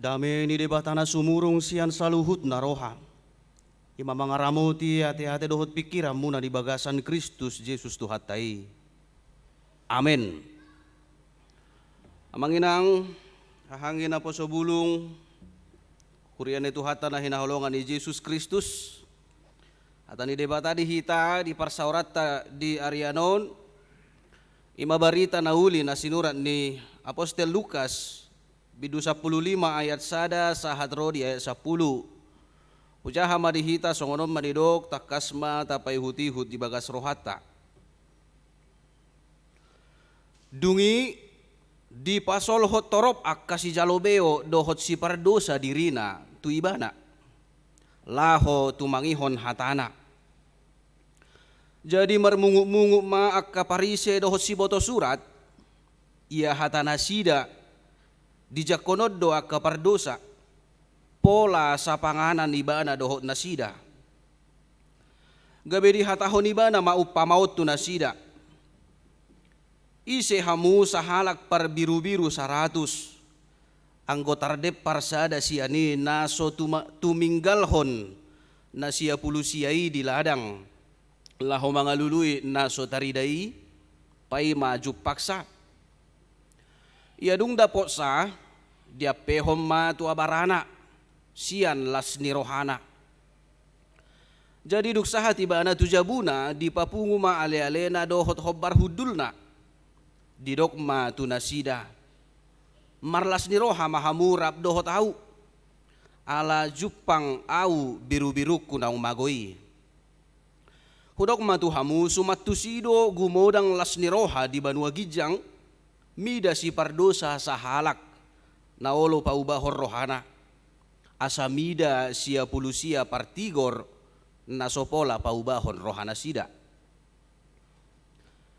Dame ni debatana sumurung sian saluhut naroha. Ima mangaramuti hati-hati dohot pikiran muna di bagasan Kristus Yesus Tuhatai. Amin. Amanginang hahangin na po sa bulong kurian itu hata na hinaholongan ni Yesus Kristus. Hata ni debata di hita di parsaurata di Arianon. Ima barita na uli na sinurat ni Apostel Lukas bidu 15 ayat 1 sa hadro di ayat 10. Ujaha madihita songonom manidok takasma tapay huti-hut di bagas rohata. Dungi di pasol hot torop akka si jalobeo dohot si pardosa dirina tu ibana. Laho tumangihon hatana. Jadi marmungu-mungu ma akka parise dohot si boto surat. Ia hatana sida di jakonod do akka pardosa. Pola sa panganan ibana dohot nasida. Gabi di hatahon ibana maupamaut tu nasida. Ise hamu sahalak par biru-biru 100. Anggotardep parsada siani naso tuminggalhon na siya pulusiai di ladang. Laho mga lului naso taridai pai maju paksa. Ia dung dapot sa dia pehom ma tu abarana. Sian las nirohana. Jadi duksaha tibana tujabuna di papungu ma ale-alena dohot hobbar hudulna. Di dokma tunasida. Marlas niroha mahamurap dohot au. Ala jupang au biru-biru kunang magoi. Hudokma tuhamu sumat tusido gumodang las niroha di banua gijang. Mida si pardosa sahalak. Naolo paubahor rohana. Asamida sia pulusia partigor nasopola paubahon rohana sida.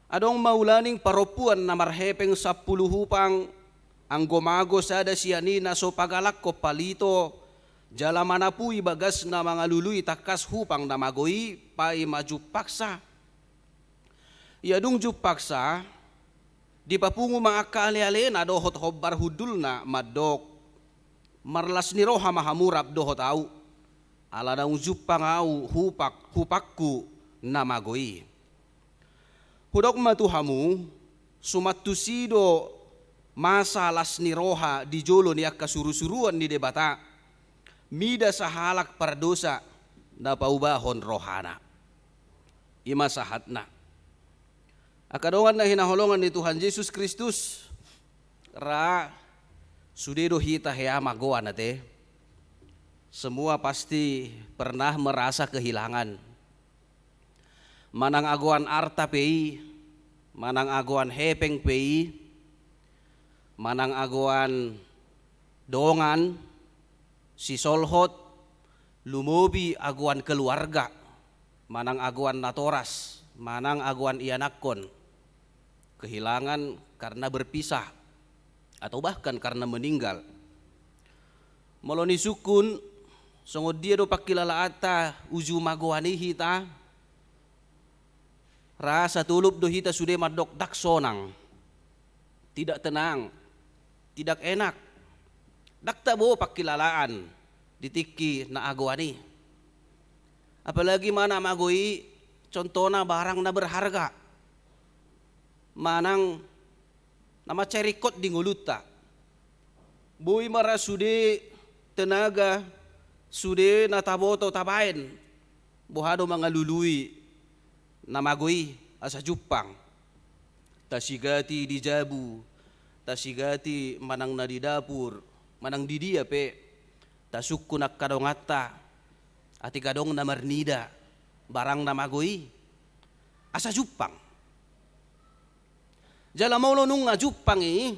Adong maulaning paropuan na marhepeng 10 hupang ang gomago sada siani naso pagalak ko palito jalamanapui bagas na mga luluy takas hupang na magoi pai maju paksa. Iadong jupaksa di papungu mga kaali-ali na dohot hobbar hudul na madok. Marlas ni roha mahamurap dohot au. Ala daung jupang au hupakku na magoi. Hudok matuhamu sumatusido masa las ni roha di jolo ni akka suru-suruan ni debata. Mida sahalak pardosa na paubahon rohana. Ima sahatna. Akadongan na hinaholongan ni Tuhan Yesus Kristus. Sudedo hita hea magoa nate. Semua pasti pernah merasa kehilangan. Manang agoan arta pei, manang agoan hepeng pei, manang agoan dongan, si solhot, lumobi agoan keluarga, manang agoan natoras, manang agoan ianakon. Kehilangan karena berpisah. Atau bahkan karena meninggal. Moloni sukun songod dia do pakilala ata uju magoani hita. Rasa tulup do hita sude madok dak sonang. Tidak tenang, tidak enak. Dak tabo pakilalaan ditiki na agoani. Apalagi mana magoi contohna barang na berharga. Manang nama cerikot di nguluta. Bui mara sude tenaga sude nataboto tabain. Buhado mga lului namagoi asa Jupang. Tasigati di jabu. Tasigati manang na di dapur. Manang di dia pe. Tasukkunak kadongata. Ati kadong na marnida. Barang namagoi asa Jupang. Jala maulo nung nga Jupangi,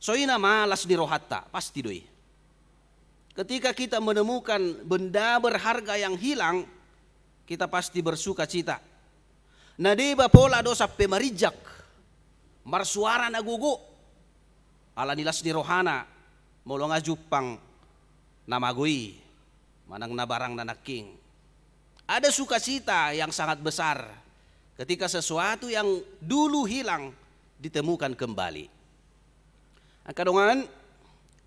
so ina malas ni rohata, pasti doi. Ketika kita menemukan benda berharga yang hilang, kita pasti bersuka cita. Nadiba pola dosa pemarijak, marsuara na gugu, ala nilas ni rohana, maulo nga Jupang namagui, manang nabarang nanaking. Ada sukacita yang sangat besar ketika sesuatu yang dulu hilang ditemukan kembali. Kadongan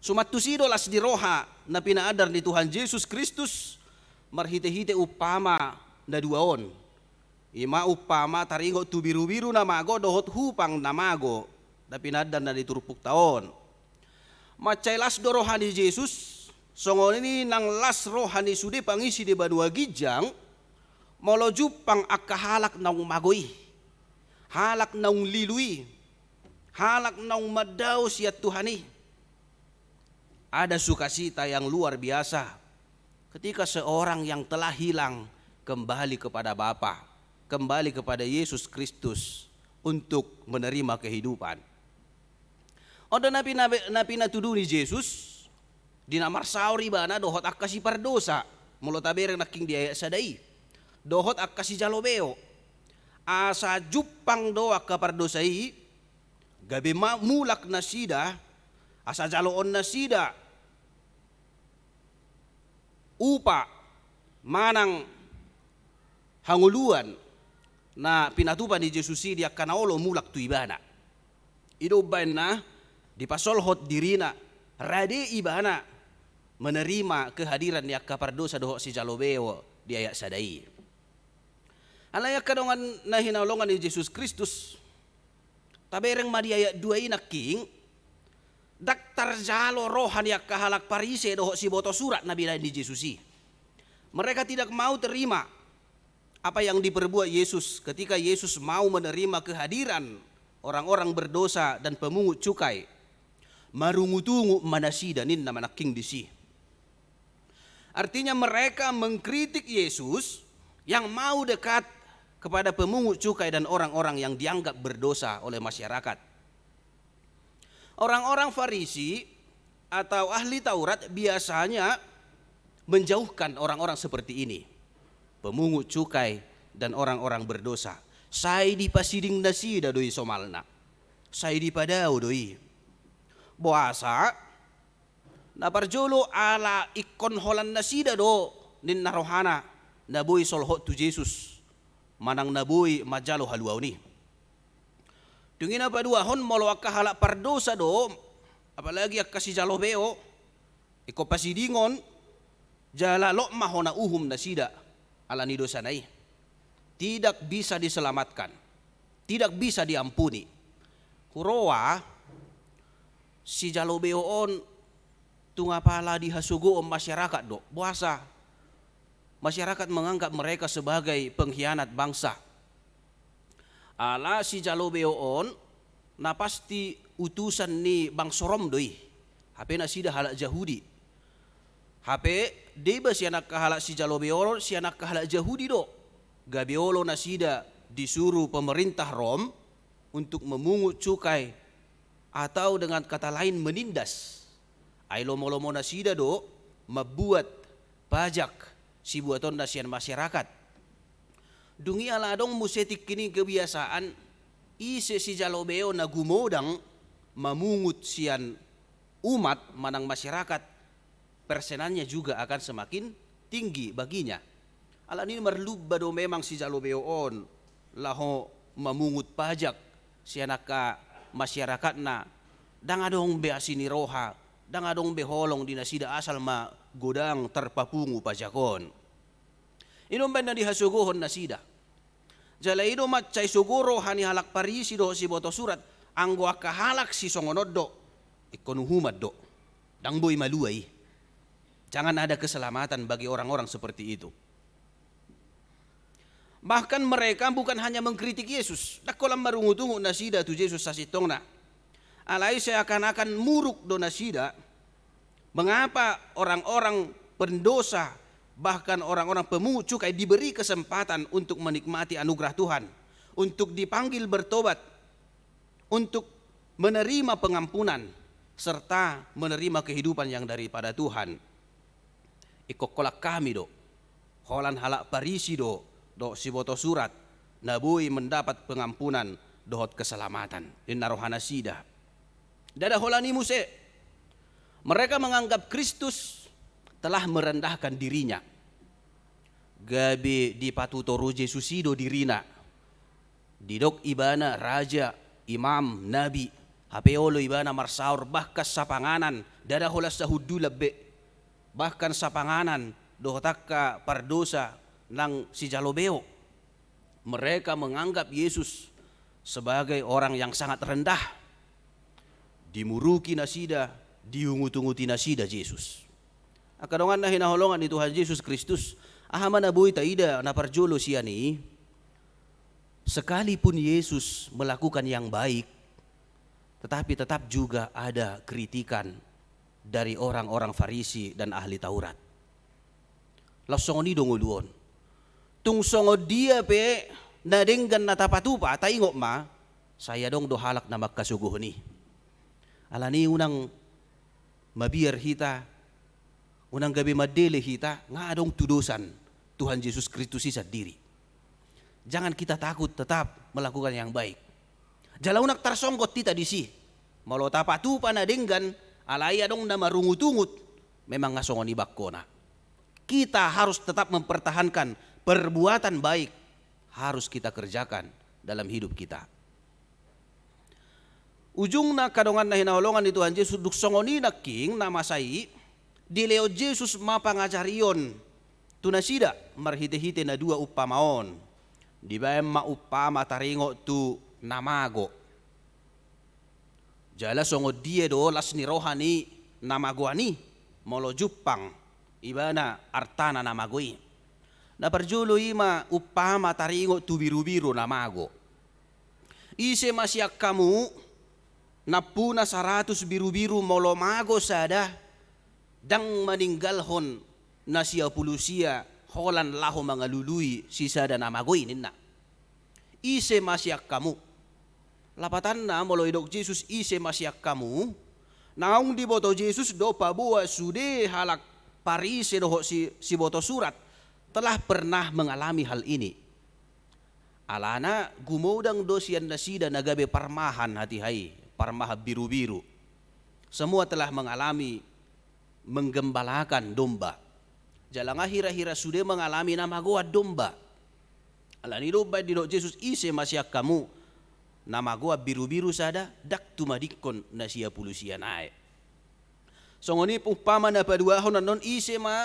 Sumatusido las di roha na pinaadar ni Tuhan Yesus Kristus marhite-hite upama na duaon. Ima upama taringo tu biru-biru na mago dohot hupang na mago na pinaadar na diturupuk taon. Macay las do rohani Yesus songon ini nang las rohani sude pangisi di badua gijang molojup pang akahalak naung magoy. Halak naung lilui. Halak naung madaw siya Tuhani. Ada sukacita yang luar biasa ketika seorang yang telah hilang kembali kepada Bapa, kembali kepada Yesus Kristus untuk menerima kehidupan. Odo napi natuduni Yesus dinamar sauri bana dohot akasi pardosa mulo tabereng naking dia sadai dohot akasi jalobeo asa jupang doa kapardosai gabe mulak nasida asa jaloon nasida upa manang hanguluan na pinatupan ni Jesus dia kanaolo mulak tu ibana. Ido na dipasolhot dirina rade ibana menerima kehadiran ni akapardosa doho si jalobeo di ayat sadai. Alaya kadongan na hinaulongan ni Jesus Kristus tabereng madi ayat 2 inaking daktar jalo rohan yang kahalak parise doho si boto surat Nabi di Yesusi. Mereka tidak mau terima apa yang diperbuat Yesus ketika Yesus mau menerima kehadiran orang-orang berdosa dan pemungut cukai. Marungutungu manasidanin nama naking disi. Artinya mereka mengkritik Yesus yang mau dekat kepada pemungut cukai dan orang-orang yang dianggap berdosa oleh masyarakat. Orang-orang Farisi atau ahli Taurat biasanya menjauhkan orang-orang seperti ini. Pemungut cukai dan orang-orang berdosa. Sai di pasiding nasida doi somalna. Sai di padau doi. Boasa na parjolo ala ikon holan nasida do nin narohana naboy solhot tu Jesus. Manang naboy majalo haluaw ni. Tungina paduahon molo akahala pardosa do apalagi akasi jalobeo iko pasidingon jala lo mahona uhum nasida ala ni dosa nai tidak bisa diselamatkan, tidak bisa diampuni. Kuroa si jalobeoon tunga pala dihasugo masyarakat do puasa. Masyarakat menganggap mereka sebagai pengkhianat bangsa. Ala si jalobeoon na pasti utusan ni Bang Sorom doi. Hape na sida halak Jahudi. Hape deba si anak kahalak si jalobeoon si anak kahalak Jahudi do. Gabiolo na sida disuruh pemerintah Rom untuk memungut cukai atau dengan kata lain menindas. Ailomo-lomo na sida do membuat pajak si buaton nasian masyarakat. Dungi ala dong musetik kini kebiasaan ise si jalobeo na gumodang memungut sian umat manang masyarakat, persenannya juga akan semakin tinggi baginya. Ala ini merlubah do memang si jalobeo on laho memungut pajak si anak masyarakat na dang adong be asini roha dang adong be holong di nasida asal ma godang terpapungu pajakon. Inom benda dihasugohon nasida. Jala ido macay suguro hani halak parisi do si boto surat anggo akahalak si songonod do ikonuhumat do dang boy maluay. Jangan ada keselamatan bagi orang-orang seperti itu. Bahkan mereka bukan hanya mengkritik Yesus. Dakolam marungutungu nasida tu Yesus sasitongna. Alai seakan-akan muruk do nasida. Mengapa orang-orang pendosa bahkan orang-orang pemungut cukai diberi kesempatan untuk menikmati anugerah Tuhan, untuk dipanggil bertobat, untuk menerima pengampunan serta menerima kehidupan yang daripada Tuhan. Ikokolak kami do, holan halak parisi do si boto surat, nabui mendapat pengampunan dohot keselamatan. Inna rohana sida. Dada holani muse. Mereka menganggap Kristus telah merendahkan dirinya. Gabi dipatuto Jesusido dirina. Didok ibana raja, imam, nabi. hapeolo iba na marsaur bahkas sa panganan dada hulas sa hudu labbe bahkan sa panganan dohotak ka pardosa ng si Jalobeo. Mereka menganggap Yesus sebagai orang yang sangat rendah. Dimuruki na sida, diungut-unguti na sida Yesus. Akadongan na hinaholongan ni Tuhan Yesus Kristus, ahama na buhay taida na parjolo siya ni, sekalipun Yesus melakukan yang baik, tetapi tetap juga ada kritikan dari orang-orang Farisi dan ahli Taurat. Lasong ni dongoluon. Tung songo dia pe nadenggan na tapatupa taingok ma, saya dong dohalak na magkasuguh ni. Alani unang mabiyar hita, unang gabi madele hita, nga adong tudusan Tuhan Yesus Kristus isa diri. Jangan kita takut, tetap melakukan yang baik. Jalaunak tarsonggot tita disi. Malo tapatupa nadenggan, alaya dong na marungut-ungut, memang ngasongon ibakko na. Kita harus tetap mempertahankan perbuatan baik, harus kita kerjakan dalam hidup kita. Ujung na kadongan na hinaholongan ni Tuhan Yesus duksongoni na king na masai, dileo Yesus mapangajarion, tunasida marhite-hite na dua upamaon, di bayam maupama taringo tu namago. Jala songo dia do las ni rohani namagoani, molo jupang, ibana artana namagoi. Na parjulo ima upama taringo tu biru-biru namago. Ise masyak kamu napuna 100 biru-biru molo mago sada dang maninggalhon na siya pulusia holan laho mga lului si sada namagoi ninna. Ise masyak kamu. Lapatan na molo idok Jesus ise masyak kamu. Naung di boto Jesus do pabuwa sude halak Parise doho si boto surat telah pernah mengalami hal ini. Alana gumodang dosian nasida nagabe parmahan hati hai, parmaha biru-biru. Semua telah mengalami menggembalakan domba. Jalanga hira-hira sudah mengalami nama goa domba. Alani domba di dok Jesus ise masyak kamu nama goa biru-biru sada dak tumadikon nasia pulusia nae. Songoni upama na paduahon non ise ma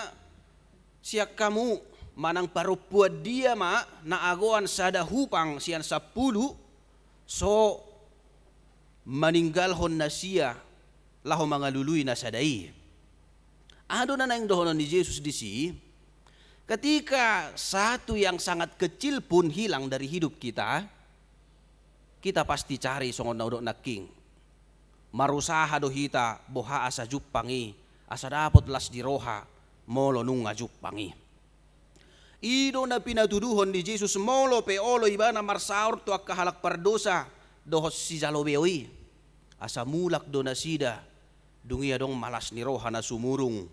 siak kamu manang parupuat dia ma na agoan sada hupang sian 10 so maninggalhon na siya laho mga luluy na sadai. Ado na nang dohonon ni Jesus disi, ketika satu yang sangat kecil pun hilang dari hidup kita, kita pasti cari songon naudok na king. Marusaha do hita boha asa juppangi, asa dapot las di roha, molo nunga juppangi. Ido na pinatuduhon ni Jesus molo pe olo ibana marsaur tu akka halak pardosa dohos si Jalobeoi. Asa mulak do nasida dungia dong malas ni roha na sumurung.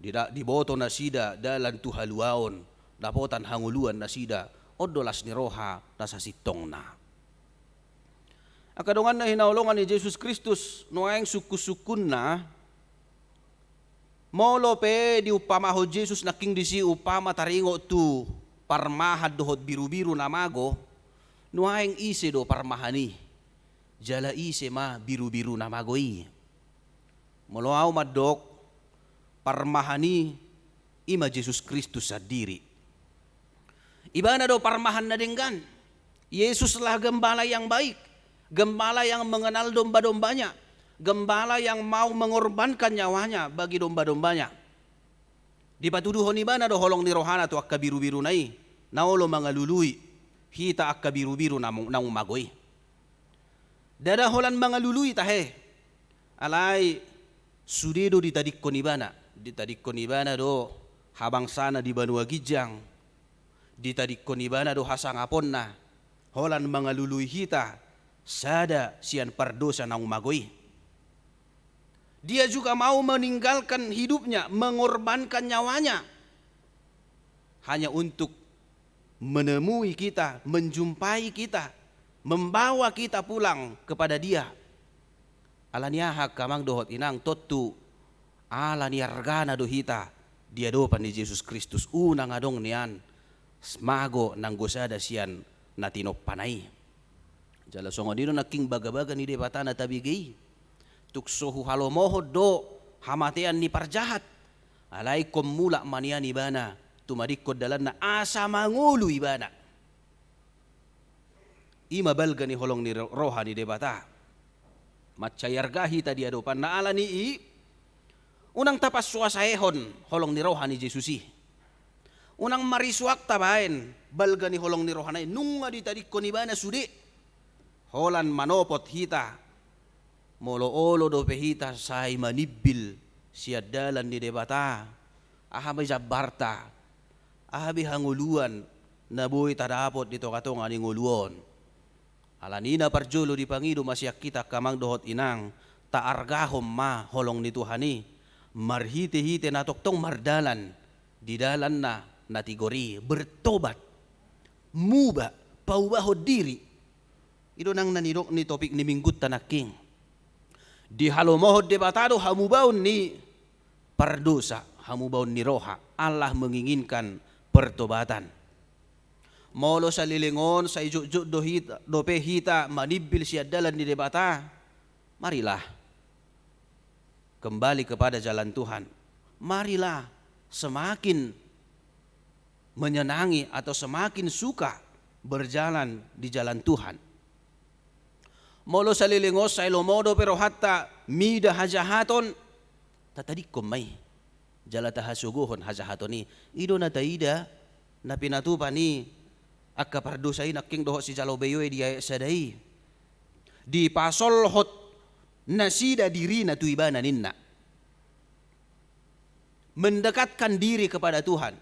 Di boto nasida dalan tu haluaon, dapotan hanguluan nasida odolas ni roha nasa sitong na. Akadongan na hinaulongan ni Jesus Kristus noeng suku-sukun na molo pe di upamaho Jesus na king disi upama taringo tu parmahad dohot biru-biru namago noeng ise do parmahani jala ise ma biru-biru namagoi molo au madok parmahani ima Jesus Kristus sadiri ibana do parmahan na denggan Yesus lah gembala yang baik, gembala yang mengenal domba-dombanya, gembala yang mau mengorbankan nyawanya bagi domba-dombanya. Di patuduhon ibana do holong ni rohana tu akka biru-biru nai, naolo mga lului, hita akka biru-biru nang magoy. Dada holan mga lului tahe, alay sudedo ditadikon ibana do habang sana di Banua Gijang, ditadikon ibana do hasangapon na, holan mga lului hita, sada sian pardosa nang magoy. Dia juga mau meninggalkan hidupnya, mengorbankan nyawanya hanya untuk menemui kita, menjumpai kita, membawa kita pulang kepada Dia. Alaniah kamang dohot inang totu alaniargana dohita dia dopan ni Jesus Kristus unang adong nian smago nang gosada sian natinop panai. Jala songo dino naking baga-baga ni debata na tabigay. Tuksohu halomohod do hamatean ni parjahat. Alay mula manian ibana. Tumadikod dalan na asa mangulu ibana. Ima balga ni holong ni roha ni debata. Matcayargahi tadi adopan na ala ni unang tapas suasahehon holong ni roha ni Jesusi. Unang mariswak tabain balga ni holong ni roha na nunga di tadi konibana sudi. Holan manopot hita molo-olo do pehita say manibil siadalan ni debata. Ahabi jabarta. Ahabi hanguluan nabuhi tadapot dito katong aning uluon. Alanina parjolo di pangido masyak kita kamang dohot inang taargahom ma holong ni Tuhani marhite-hite natoktong mardalan di dalan na natigori bertobat muba paubahod diri. Ito nang nanirok ni topik ni minggut tanaking di halomohod debatado hamubaon ni pardosa hamubaon ni roha. Allah menginginkan pertobatan. Molo sa lilingon sa ijuk-juk dope hita manibil siya dalan di debata. Marilah kembali kepada jalan Tuhan. Marilah semakin menyenangi atau semakin suka berjalan di jalan Tuhan. Molo sa lilingos sa ilomodo pero hatta mida hajahaton tatadik kumay jala tahasuguhon hajahaton ni ido na taida na pinatupa ni akapardusay naking doho si jalobeyoy di sadai di pasolhot nasida diri na tuibana ninna mendekatkan diri kepada Tuhan.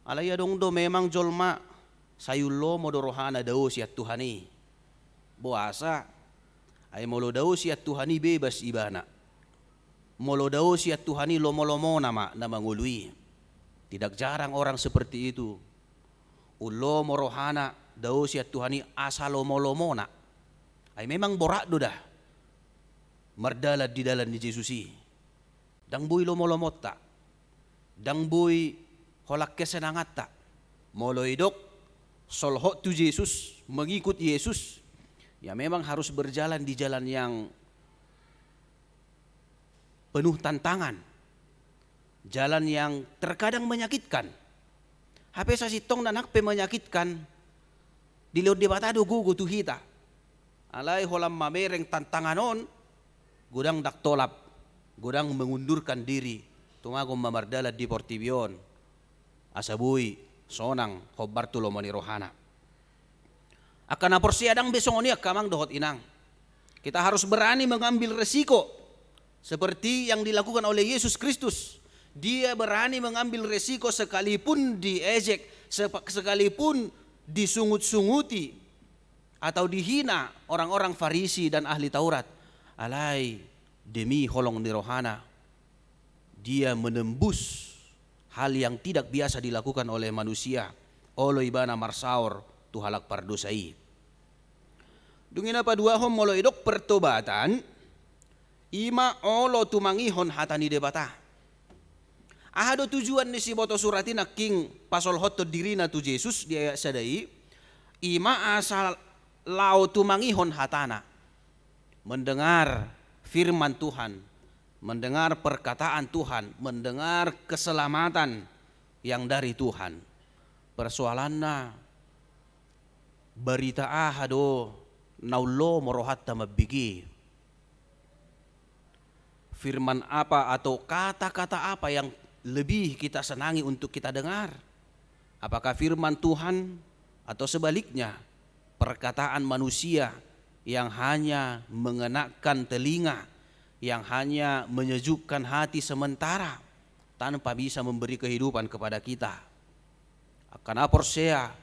Alaya dong do memang jolma sayulo modorohana dao siat Tuhani boasa ay molo dao siat Tuhani bebas ibana molo dao siat Tuhani lomo-lomo nama na mangului. Tidak jarang orang seperti itu. Ulo morohana dao siat Tuhani asalomo-lomo na ay memang borado dah mardalat di dalan ni Jesusi. Dang boy lomo-lomot ta dang boy holak kesenangat ta molo idok solho tu Yesus mengikut Yesus. Ya memang harus berjalan di jalan yang penuh tantangan. Jalan yang terkadang menyakitkan. Hape sa sitong nanak pe menyakitkan. Diliod debatado gugu tu hita. Alay holam mamereng tantanganon. Gudang daktolap. Gudang mengundurkan diri. Tumagom mamardalat di Portibion. Asabuy, sonang, hobartulo manirohana. Akan aporsiadang besong oni akamang dohot inang. Kita harus berani mengambil resiko seperti yang dilakukan oleh Yesus Kristus. Dia berani mengambil resiko sekalipun diejek, sekalipun disungut-sunguti atau dihina orang-orang Farisi dan ahli Taurat. Alai demi holong ni rohana dia menembus hal yang tidak biasa dilakukan oleh manusia. Olo ibana marsaor tuhalak pardosai. Dungina paduahom molo idok pertobatan ima olo tumangihon hatani debata. Ahado tujuan ni si boto suratin aking pasol hoto diri na tu Yesus dia sadai ima asal lau tumangihon hatana mendengar firman Tuhan, mendengar perkataan Tuhan, mendengar keselamatan yang dari Tuhan. Persoalannya berita ahado naulo morohatta mabigi. Firman apa atau kata-kata apa yang lebih kita senangi untuk kita dengar? Apakah firman Tuhan atau sebaliknya perkataan manusia yang hanya mengenakan telinga, yang hanya menyejukkan hati sementara tanpa bisa memberi kehidupan kepada kita? Akan aporsea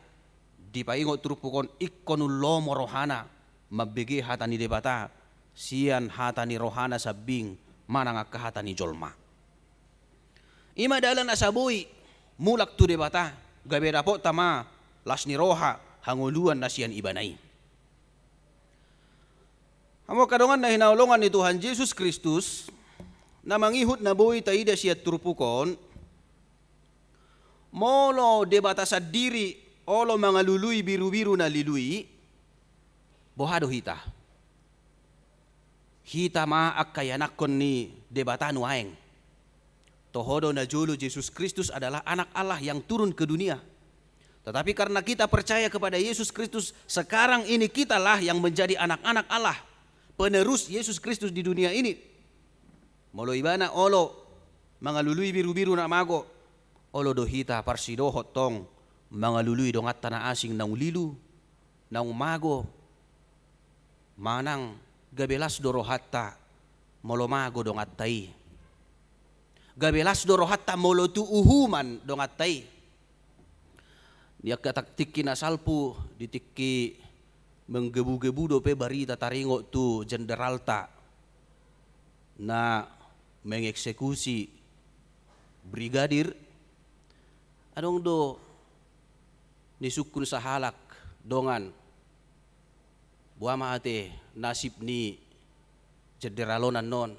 dipaingot trupukon ikkonullo morohana mabigi hatani debata sian hatani rohana sabing manang hatani jolma. Ima dalan asaboy mulak tu debata gabe dapot tama lasni roha hanguluan nasian ibanai. Amo kadongan na hinaulongan ni Tuhan Yesus Kristus na mangihut na boy taida siya turpukon molo debata sa diri olo mga luluy biru-biru na lilui bohado hita. Hita maak kayanakon ni debatanu aeng. Tohodo na julu Yesus Kristus adalah anak Allah yang turun ke dunia. Tetapi karena kita percaya kepada Yesus Kristus, sekarang ini kitalah yang menjadi anak-anak Allah, penerus Yesus Kristus di dunia ini. Molo ibana olo mangalului biru-biru na mago, olo do hita parsidohot tong mangalului dong at tanah asing naung lilu, naung mago, manang gabelas doro hatta molo mago dong at tai. Gabelas doro hatta molo tu uhuman dong at tai. Dia kataktik na salpu ditikki menggebu-gebu do pe barita taringo tu jenderalta na mengeksekusi brigadir adong do nisukun sahalak dongan buama ate nasib ni jenderalonan non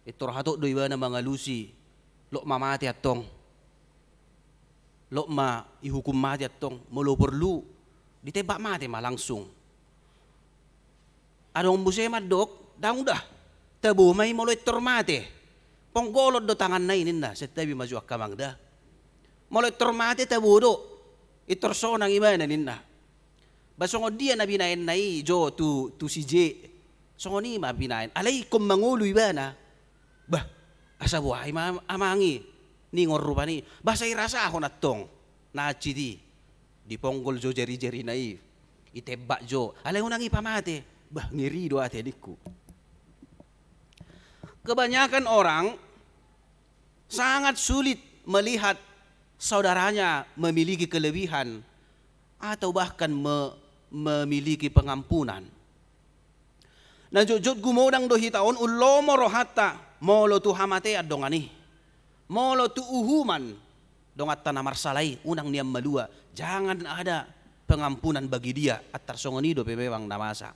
itor hato do ibana mangalusi lo mamati atong lo ma ihukum mati atong molo perlu ditebak mati ma langsung. Adong busemat dok daung dah tabu may molo itor mati ponggolot do tangan na inin na setabi maju akamang dah molo itor mati tabu do itor sonang imana ninna basongo dia na binain nai jo tu si J songo ni ma binain alay kum mangulu ibana bah asa buhay amangi ni ngorrupa ni basay rasa ako natong na chidi di ponggol jo jeri-jeri nai itebak jo alay unang ipamate bah ngiri do ate diku. Kebanyakan orang sangat sulit melihat saudaranya memiliki kelebihan atau bahkan memiliki pengampunan. Na jujut gumodang do hitaon ulomo rohata molo tu hamate adongani. Molo tu uhuman dongat tanah marsalai unang niam malua. Jangan ada pengampunan bagi dia atar songonido pebewang namasa.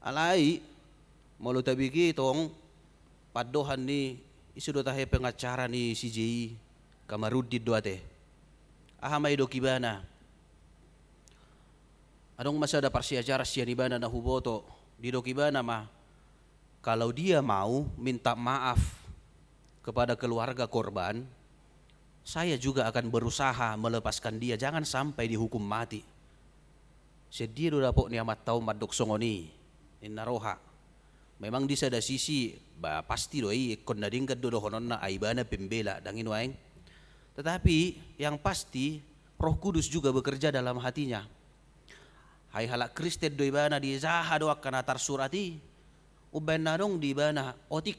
Alai molo tabigi tong padohan ni isudo tahe pengacara ni CJ kamarudid doate. Ahamay do kibana. Adong masa ada parsiacara sianibana na huboto di do kibana mah kalau dia mau minta maaf kepada keluarga korban, saya juga akan berusaha melepaskan dia, jangan sampai dihukum mati. Sedih do dapok ni amat tau madok songoni inna roha. Memang di sada sisi pasti doi kondadingkat do honon na aibana pembela dangin waeng. Tetapi yang pasti Roh Kudus juga bekerja dalam hatinya. Hai halak Kristen do ibana di zaha do akan atar surati uben nadong di ibana otik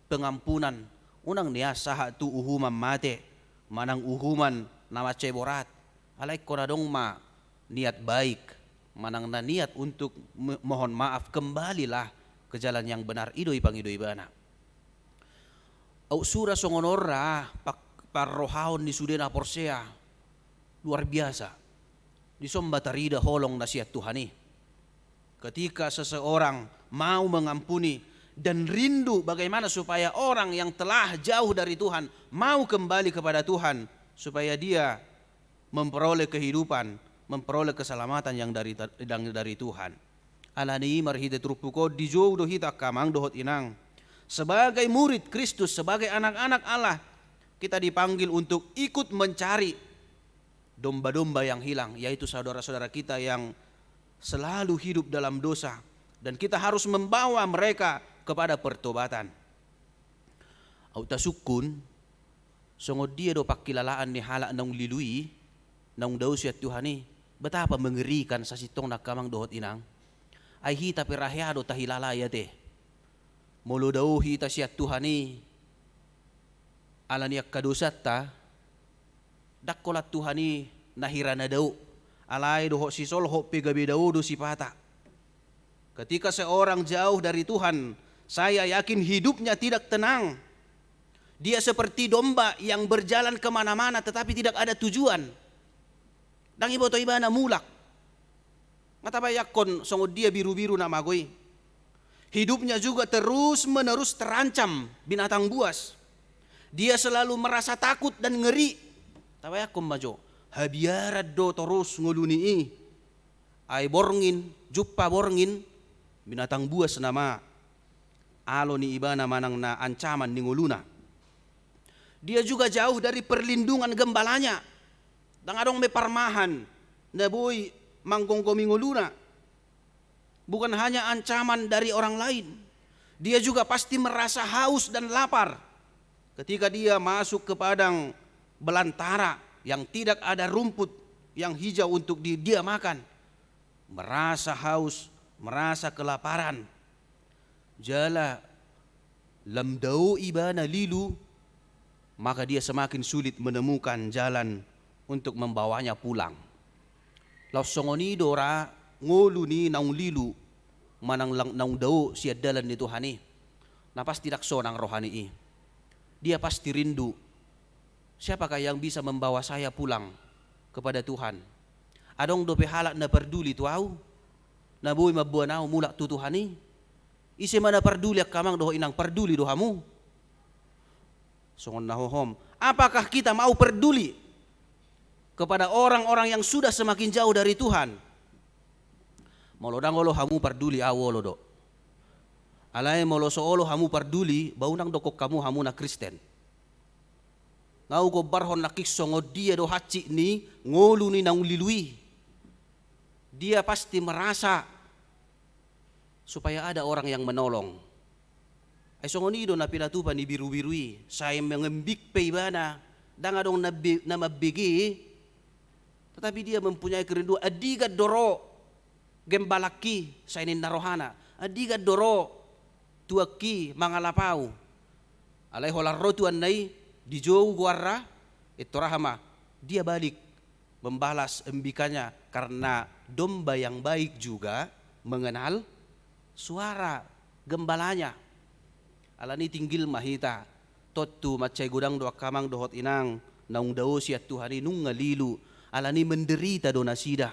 pengampunan unang niya saha tu uhuman mate manang uhuman nama ceborat alay konadong ma niat baik manang na niat untuk mohon maaf kembalilah ke jalan yang benar idoy pangidoy bana. Au sura songonora parrohaon ni sudena porsea luar biasa. Di sombatarida holong nasihat Tuhani. Ketika seseorang mau mengampuni dan rindu bagaimana supaya orang yang telah jauh dari Tuhan mau kembali kepada Tuhan supaya dia memperoleh kehidupan, memperoleh keselamatan yang dari Tuhan. Alani marhide trupuko dijo do hita kamang dohot inang. Sebagai murid Kristus, sebagai anak-anak Allah, kita dipanggil untuk ikut mencari domba-domba yang hilang, yaitu saudara-saudara kita yang selalu hidup dalam dosa, dan kita harus membawa mereka kepada pertobatan. Au tasukun songo dia do pakilalaan ni halak nang lilui nang daw siya Tuhani betapa mengerikan sasitong nakamang dohot inang ay hita pirahyado tahilalaya te mulu daw hita siya Tuhani ala niya kadusat ta dakkolat Tuhani nahirana daw alay doho si solho pigabi daw do si pata. Ketika seorang jauh dari Tuhan, saya yakin hidupnya tidak tenang. Dia seperti domba yang berjalan kemana-mana tetapi tidak ada tujuan. Dang ibo to ibana mulak. Matabayakon songod dia biru-biru na magoy. Hidupnya juga terus menerus terancam binatang buas. Dia selalu merasa takut dan ngeri. Tabayakon majo. Habiarad do terus nguluni. ay borngin, juppa borngin, binatang buas nama alo ni iba na manang na ancaman ni nguluna. Dia juga jauh dari perlindungan gembalanya. Dang adong may parmahan na boy manggonggomi nguluna. Bukan hanya ancaman dari orang lain. Dia juga pasti merasa haus dan lapar ketika dia masuk ke padang belantara yang tidak ada rumput yang hijau untuk dia makan. Merasa haus, merasa kelaparan. Jala lamdau ibana lilu, maka dia semakin sulit menemukan jalan untuk membawanya pulang. Lausongoni dora ngolu ni naung lilu manang lang naung dau siya dalan ni Tuhani. Napas tidak sonang rohani i. Dia pasti rindu. Siapakah yang bisa membawa saya pulang kepada Tuhan? Adong dope halak na perduli tuau. Nabuhi mabuanaw mulak tu Tuhani. Isi mana perduli ak kamang doho inang perduli dohamu. Songon nahohom. Apakah kita mau peduli kepada orang-orang yang sudah semakin jauh dari Tuhan? Molodang olo hamu perduli awolo do. Alai molo soolo hamu perduli baunang dokok kamu hamu na Kristen. Ngau ko barhon na kiksongo dia do haci ni ngolu ni nang lilui. Dia pasti merasa supaya ada orang yang menolong. Ay songonido na pinatupan ni biru-birui. Saya mengembik peibana dangadong na mabigi. Tetapi dia mempunyai kerinduan. Adiga doro gembalaki sa inin narohana. Adiga doro tuaki mangalapau. Alay holarro tuan nai di jauh guarra itu rahama. Dia balik membalas embikannya karena domba yang baik juga mengenal suara gembalanya. Alani tinggil mahita totu macay gudang doa kamang dohot inang naung dao siya Tuhani nung ngalilu. Alani menderita do nasida.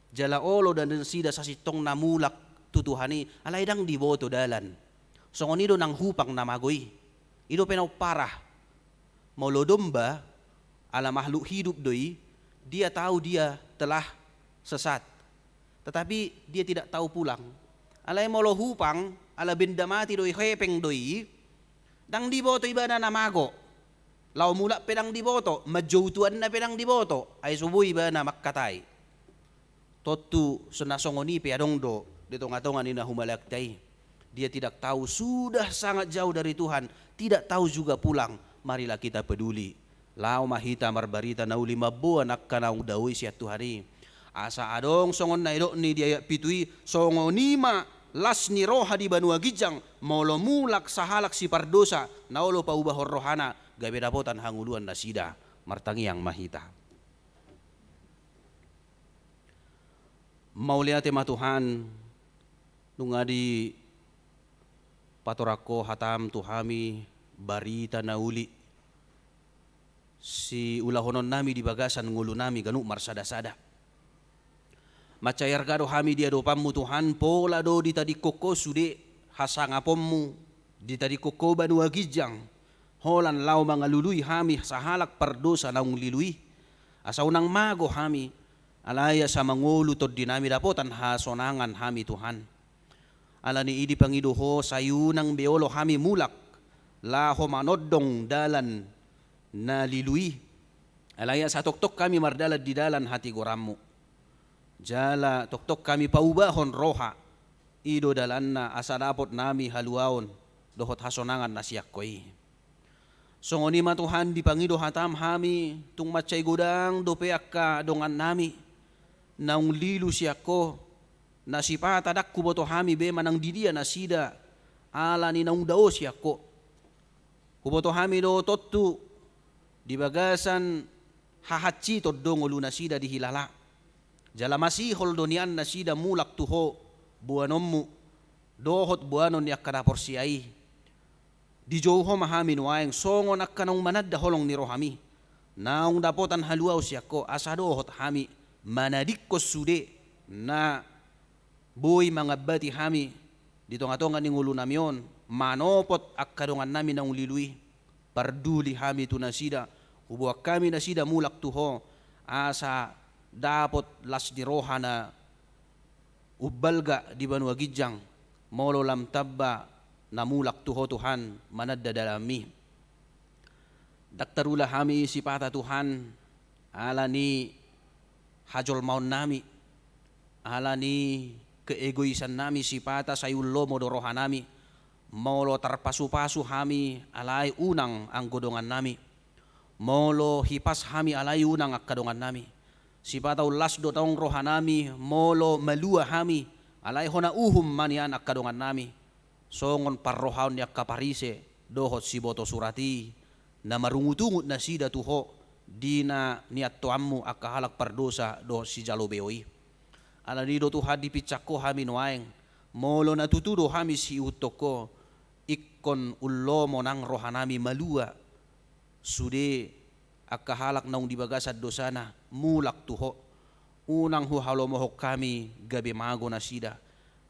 Jala olo dan nasida sa sitong namulak tutuhani. Alay dang diboto dalan. Songonido nang hupang namagoy. Ido penaw parah. Maulo domba ala makhluk hidup doi. Dia tahu dia telah sesat. Tetapi dia tidak tahu pulang. Alay molo hupang ala benda mati doi hepeng doi dang diboto iba na namago law mula pedang diboto majoutuan na pedang diboto ay subuh iba na makkatay totu sunasongoni pe adong do dito ngatongan ina humalaktay. Dia tidak tahu, sudah sangat jauh dari Tuhan, tidak tahu juga pulang. Marilah kita peduli. Law mahita marbarita na ulima buwan akkanaw dawi siya Tuhani. Asa adong songon na idok ni dia pitui songonima las ni roha di Banua Gijang molo mulak sahalak si pardosa naulo paubah rohana gabe dapotan hanguluan nasida martangi yang mahita. Maulia tema Tuhan nungadi patorako hatam tuhami barita nauli si ulahonon nami di bagasan ngulu nami ganu marsada-sada. Macayar gado hami dia do pammu Tuhan pola do di tadi koko sude hasangapommu di tadi koko Banua Gijang holan lau mangalului hami sahalak pardosa naung lilui asa unang mago hami alaya sa mangulu tod dinami dapotan hasonangan hami Tuhan. Alani idi pangiduho sayunang beolo hami mulak laho manodong dalan na lilui alaya sa toktok kami mardalad di dalan hati gorammu. Jala tok-tok kami paubahon roha ido dalanna asa dapot nami haluaon dohot hasonangan nasiyak koi. Songoni ma Tuhan dipangido hatam hami tung macay gudang dopeak ka dongan nami naung lilu siyako nasipata dakku boto hami be manang didia nasida ala ni naung dao siyako. Kuboto hami do totu di bagasan hahaci todong ulu nasida dihilala. Jala masih holdonian nasida mulak tuho buanommu dohot buanon yak kada porsiai di jauho mahamin waeng songon akkanong manadda holong ni rohami naung dapotan haluaw siyako asa dohot hami manadikkos sude na boy mangabati hami dito nga tonga ni ngulu namyon manopot akkadongan nami naung lilui parduli hami tu nasida ubuak kami nasida mulak tuho asa dapot las di roha na Ubbalga di banua gijang, molo lam tabba namulak tuho Tuhan manadda dalami. Daktarula hami sipata Tuhan, ala ni hajol maun nami, ala ni keegoisan nami sipata sayullo modorohan nami, molo tarpasu-pasu hami alai unang ang godongan nami, molo hipas hami alai unang akkadongan nami. Sipata ulas do taong rohanami, molo malua hami, alay hona uhum manian akkadongan nami. Songon parrohaon ni akkaparise, dohot si boto surati, na marungutungut na sida tuho, di na niat tuammu akkahalak pardosa dohot si jalobeoi. Alanido tuha di picakko hami noaeng, molo natutudo hami si utoko, ikkon ullo monang rohanami malua, sude akkahalak naung dibagasad dosana mulak tuho unang huhalomohok kami gabi mago na sida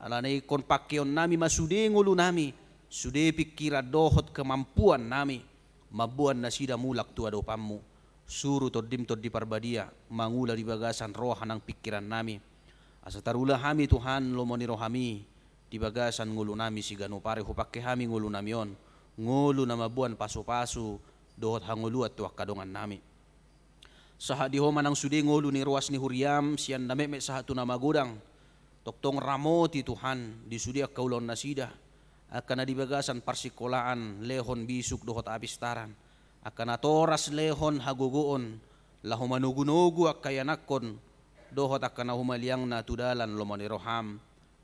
alanay kon pakyon nami masude ngulu nami sude pikira dohot kemampuan nami mabuan na sida mulak tu adopammu suru todim di parbadia mangula di bagasan rohan ang pikiran nami asa tarula hami Tuhan lomoni rohami di bagasan ngulu nami si ganupare hupakke hami ngulu namion ngulu na mabuan pasu-pasu dohot hangulu at tuwak kadongan nami. Saha di homa nang sudi ngulu ni ruas ni Huriam sian nameme saha tu nama godang. Toktong ramoti Tuhan di sudi ak kaulon nasida. Akan adibagasan parsikolaan lehon bisuk dohot abistaran. Akan atoras lehon hagogoon lahu manugu-nugu ak kayanakon dohot akan humaliang na tudalan lomoni roham.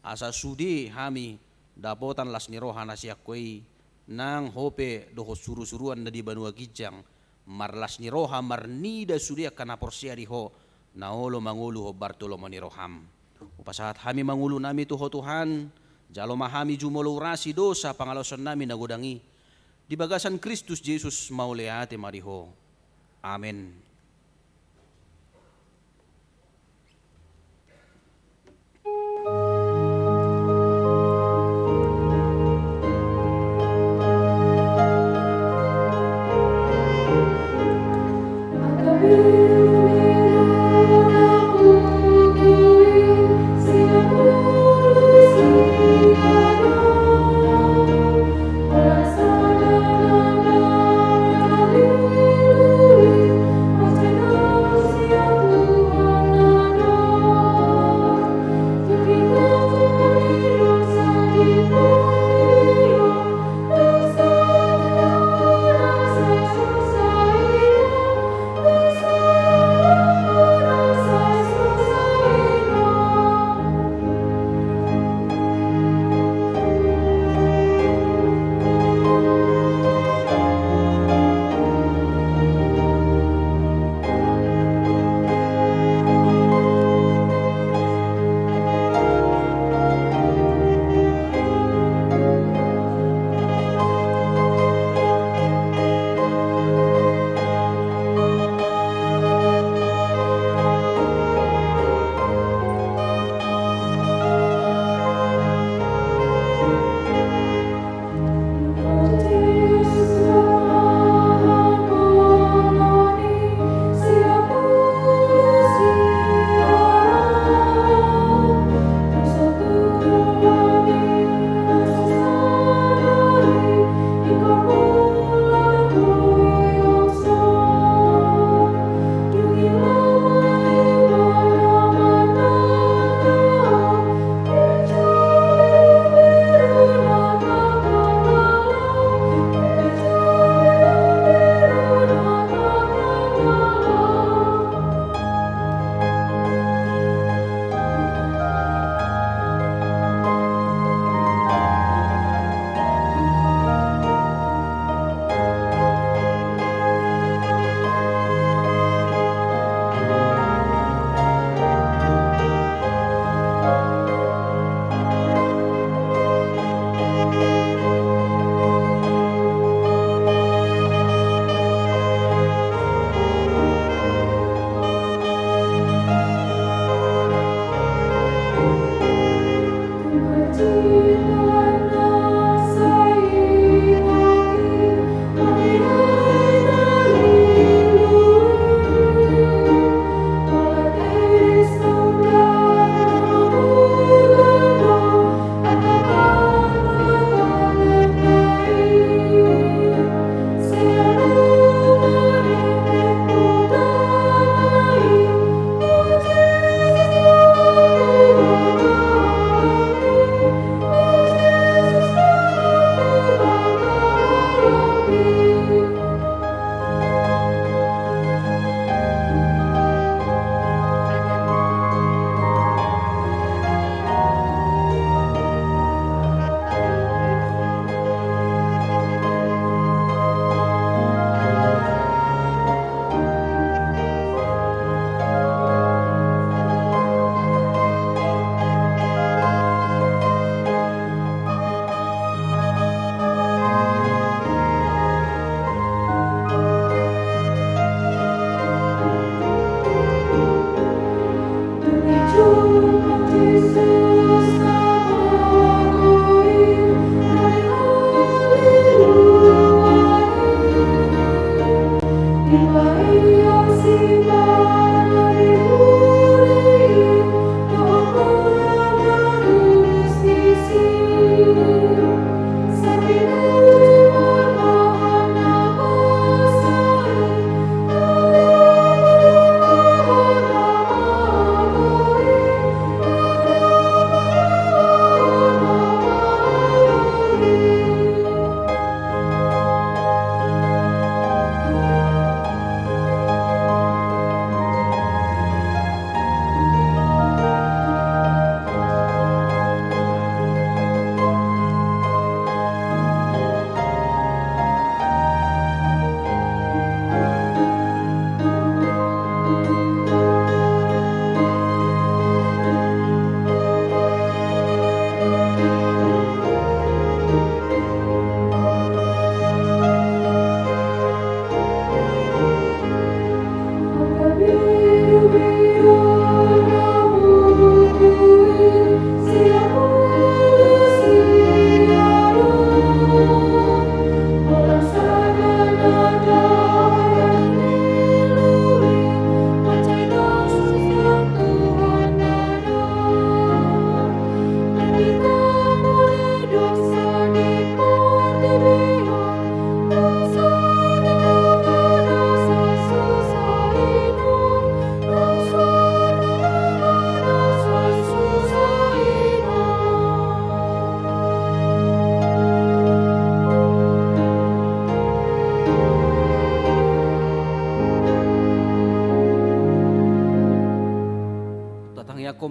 Asa sudi hami dapotan las ni rohan asiakwei nang hope dohot suru-suruan na di banua gijang marlas ni roha marnida sudia kana porsia diho naolo mangulu ho Bartolomo ni roham upasahat hami mangulu nami tuho Tuhan jalo mahami jumolo rasi dosa pangalosan nami nagodangi di bagasan Kristus Yesus mauleate mariho amen.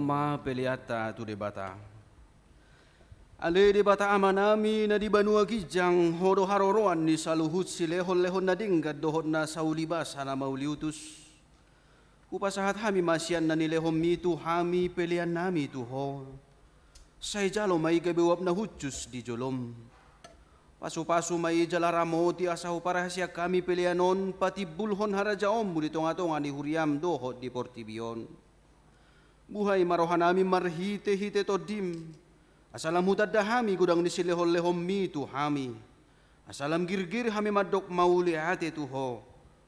ma peliata tu debata. Ale debata amanami na di banua gijang hodo haroroan ni saluhut si lehon-lehon na dinggat dohon na saulibas na mauliutus. Upasahat hami masyan na nilehom mitu hami pelian nami tuho. Say jalo may gabiwap na hutjus di jolom. Pasu-pasu may jalaramo ti asahu parahasya kami pelianon pati bulhon harajaom muli tonga-tonga ni huriam dohot di portibion. Buhay marohan nami marhite-hite todim. Asalam hutad dahami gudang ni silehol-lehom mitu hami. Asalam girgir hami madok mauli ate tuho.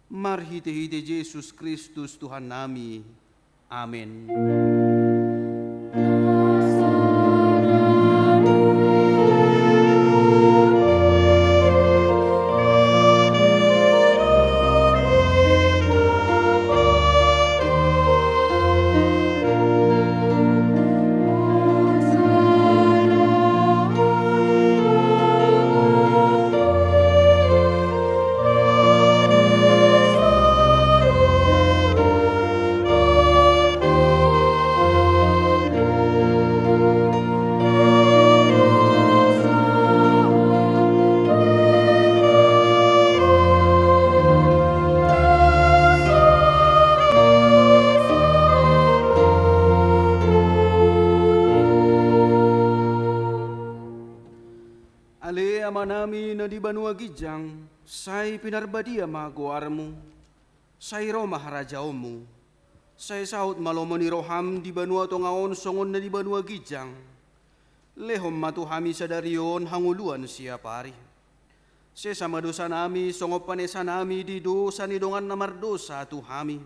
Marhite-hite Yesus Kristus Tuhan nami. Amin. Ale amanami na di banua gijang, say pinarbadia magoarmu, say Roma harajaomu, say saut malomo ni roham di banua tongaon songon na di banua gijang, lehom matuhami sadarion hanguluan siya pari. Sesama dosa nami songopanesa nami di dosa ni dongan namardosa tuhami.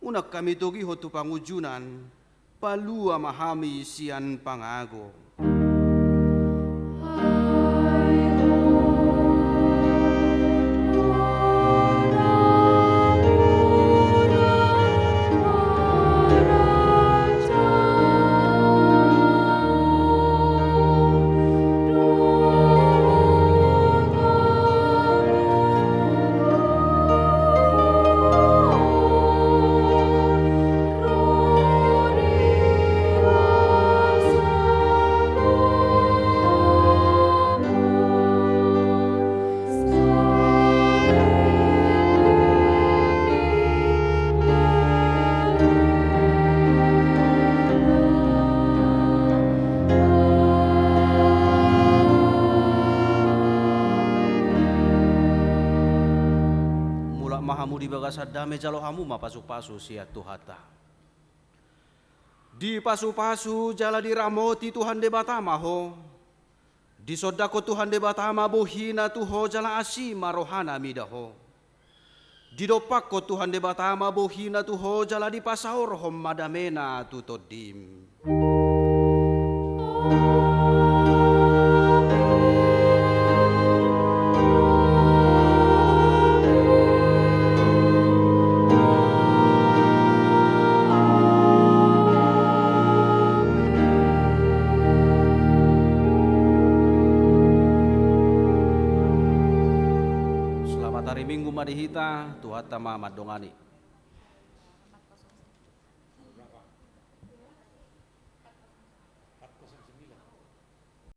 Unak kami togi hotu pangujunan, palua mahami sian pangago. Mahamu di bagas dame jalo hamu ma pasu-pasu sia tuhata. Di pasu-pasu jala di ramoti Tuhan de batama ho. Di sodako Tuhan de batama bohina tuho jala asima rohana midaho. Di dopak ko Tuhan de batama bohina tuho jala di pasaur hom madamena tutodim. Hari Minggu madihita Tuhan tama madongani.